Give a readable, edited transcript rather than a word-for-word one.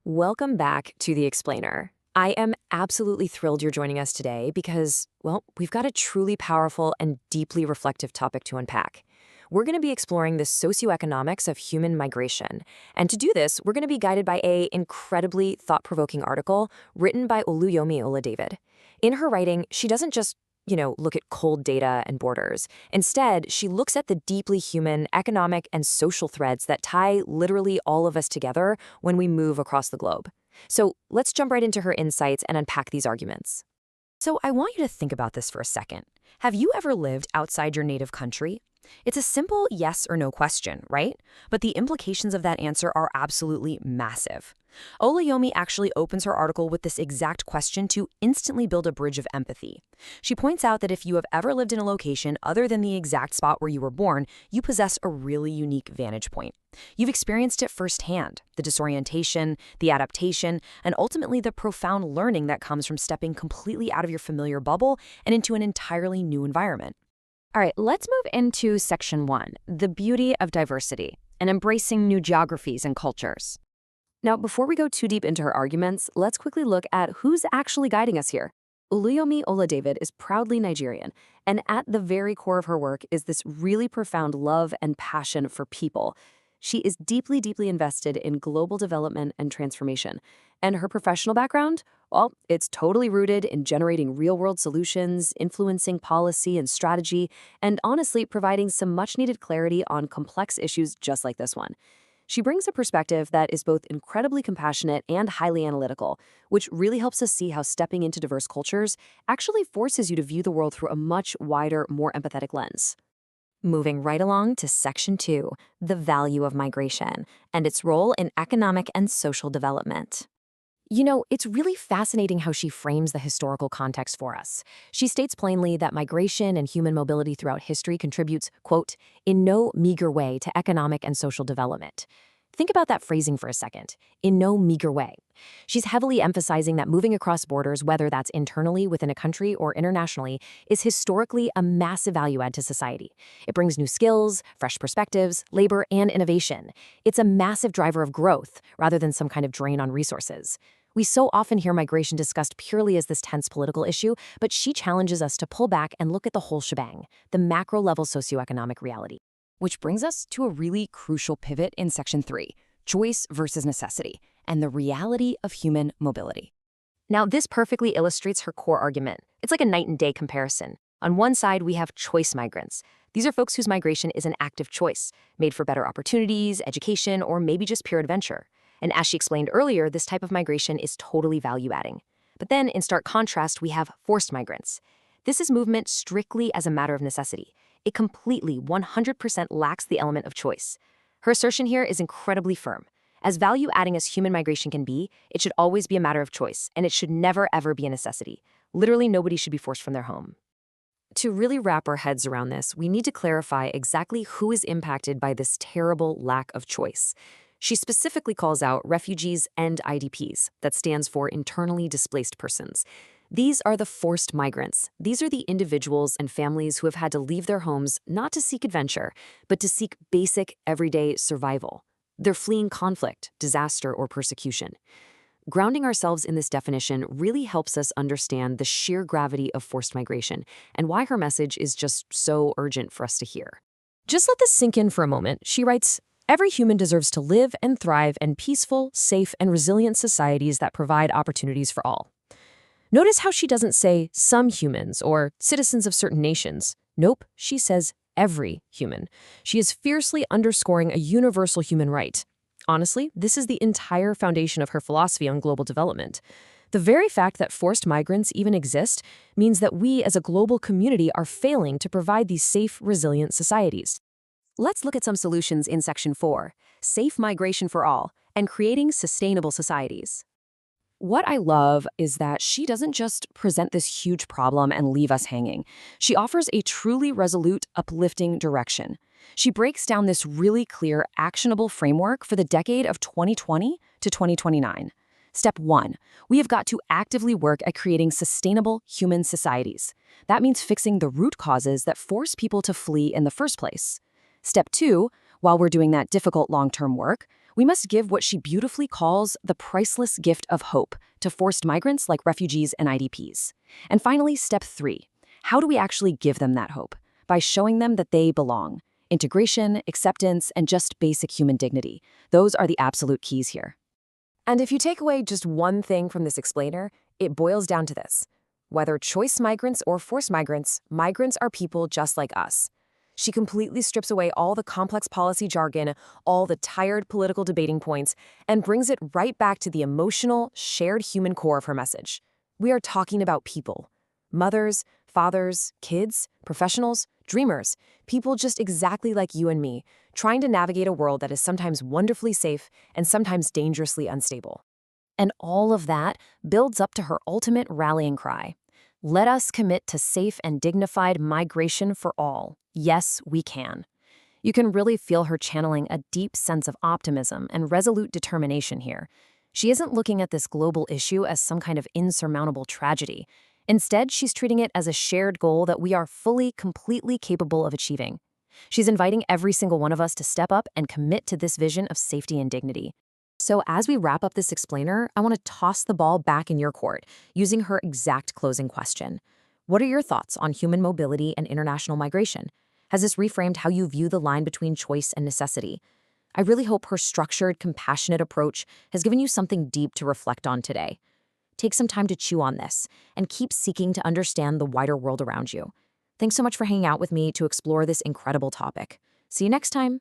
Welcome back to The Explainer. I am absolutely thrilled you're joining us today because, well, we've got a truly powerful and deeply reflective topic to unpack. We're going to be exploring the socioeconomics of human migration. And to do this, we're going to be guided by an incredibly thought-provoking article written by Oluyomi Oladavid. In her writing, she doesn't just look at cold data and borders. Instead, she looks at the deeply human, economic, and social threads that tie literally all of us together when we move across the globe. So let's jump right into her insights and unpack these arguments. So I want you to think about this for a second. Have you ever lived outside your native country? It's a simple yes or no question, right? But the implications of that answer are absolutely massive. Olayomi actually opens her article with this exact question to instantly build a bridge of empathy. She points out that if you have ever lived in a location other than the exact spot where you were born, you possess a really unique vantage point. You've experienced it firsthand, the disorientation, the adaptation, and ultimately the profound learning that comes from stepping completely out of your familiar bubble and into an entirely new environment. All right, let's move into section 1, the beauty of diversity and embracing new geographies and cultures. Now, before we go too deep into her arguments, let's quickly look at who's actually guiding us here. Oluyomi Oladavid is proudly Nigerian, and at the very core of her work is this really profound love and passion for people. She is deeply, deeply invested in global development and transformation. And her professional background? Well, it's totally rooted in generating real-world solutions, influencing policy and strategy, and honestly providing some much-needed clarity on complex issues just like this one. She brings a perspective that is both incredibly compassionate and highly analytical, which really helps us see how stepping into diverse cultures actually forces you to view the world through a much wider, more empathetic lens. Moving right along to Section 2, the value of migration and its role in economic and social development. It's really fascinating how she frames the historical context for us. She states plainly that migration and human mobility throughout history contributes, quote, in no meager way to economic and social development. Think about that phrasing for a second, in no meager way. She's heavily emphasizing that moving across borders, whether that's internally within a country or internationally, is historically a massive value add to society. It brings new skills, fresh perspectives, labor, and innovation. It's a massive driver of growth rather than some kind of drain on resources. We so often hear migration discussed purely as this tense political issue, but she challenges us to pull back and look at the whole shebang, the macro-level socioeconomic reality. Which brings us to a really crucial pivot in Section 3, choice versus necessity, and the reality of human mobility. Now, this perfectly illustrates her core argument. It's like a night and day comparison. On one side, we have choice migrants. These are folks whose migration is an active choice, made for better opportunities, education, or maybe just pure adventure. And as she explained earlier, this type of migration is totally value-adding. But then, in stark contrast, we have forced migrants. This is movement strictly as a matter of necessity. It completely, 100% lacks the element of choice. Her assertion here is incredibly firm. As value-adding as human migration can be, it should always be a matter of choice, and it should never, ever be a necessity. Literally, nobody should be forced from their home. To really wrap our heads around this, we need to clarify exactly who is impacted by this terrible lack of choice. She specifically calls out refugees and IDPs, that stands for internally displaced persons. These are the forced migrants. These are the individuals and families who have had to leave their homes not to seek adventure, but to seek basic, everyday survival. They're fleeing conflict, disaster, or persecution. Grounding ourselves in this definition really helps us understand the sheer gravity of forced migration and why her message is just so urgent for us to hear. Just let this sink in for a moment. She writes, every human deserves to live and thrive in peaceful, safe, and resilient societies that provide opportunities for all. Notice how she doesn't say some humans or citizens of certain nations. Nope, she says every human. She is fiercely underscoring a universal human right. Honestly, this is the entire foundation of her philosophy on global development. The very fact that forced migrants even exist means that we as a global community are failing to provide these safe, resilient societies. Let's look at some solutions in Section 4, safe migration for all, and creating sustainable societies. What I love is that she doesn't just present this huge problem and leave us hanging. She offers a truly resolute, uplifting direction. She breaks down this really clear, actionable framework for the decade of 2020 to 2029. Step 1, we have got to actively work at creating sustainable human societies. That means fixing the root causes that force people to flee in the first place. Step 2, while we're doing that difficult long-term work, We must give what she beautifully calls the priceless gift of hope to forced migrants like refugees and IDPs. And finally, step 3. How do we actually give them that hope? By showing them that they belong. Integration, acceptance, and just basic human dignity. Those are the absolute keys here. And if you take away just one thing from this explainer, it boils down to this. Whether choice migrants or forced migrants, migrants are people just like us. She completely strips away all the complex policy jargon, all the tired political debating points, and brings it right back to the emotional, shared human core of her message. We are talking about people. Mothers, fathers, kids, professionals, dreamers, people just exactly like you and me, trying to navigate a world that is sometimes wonderfully safe and sometimes dangerously unstable. And all of that builds up to her ultimate rallying cry. Let us commit to safe and dignified migration for all. Yes, we can. You can really feel her channeling a deep sense of optimism and resolute determination here. She isn't looking at this global issue as some kind of insurmountable tragedy. Instead, she's treating it as a shared goal that we are fully, completely capable of achieving. She's inviting every single one of us to step up and commit to this vision of safety and dignity. So as we wrap up this explainer, I want to toss the ball back in your court, using her exact closing question. What are your thoughts on human mobility and international migration? Has this reframed how you view the line between choice and necessity? I really hope her structured, compassionate approach has given you something deep to reflect on today. Take some time to chew on this and keep seeking to understand the wider world around you. Thanks so much for hanging out with me to explore this incredible topic. See you next time.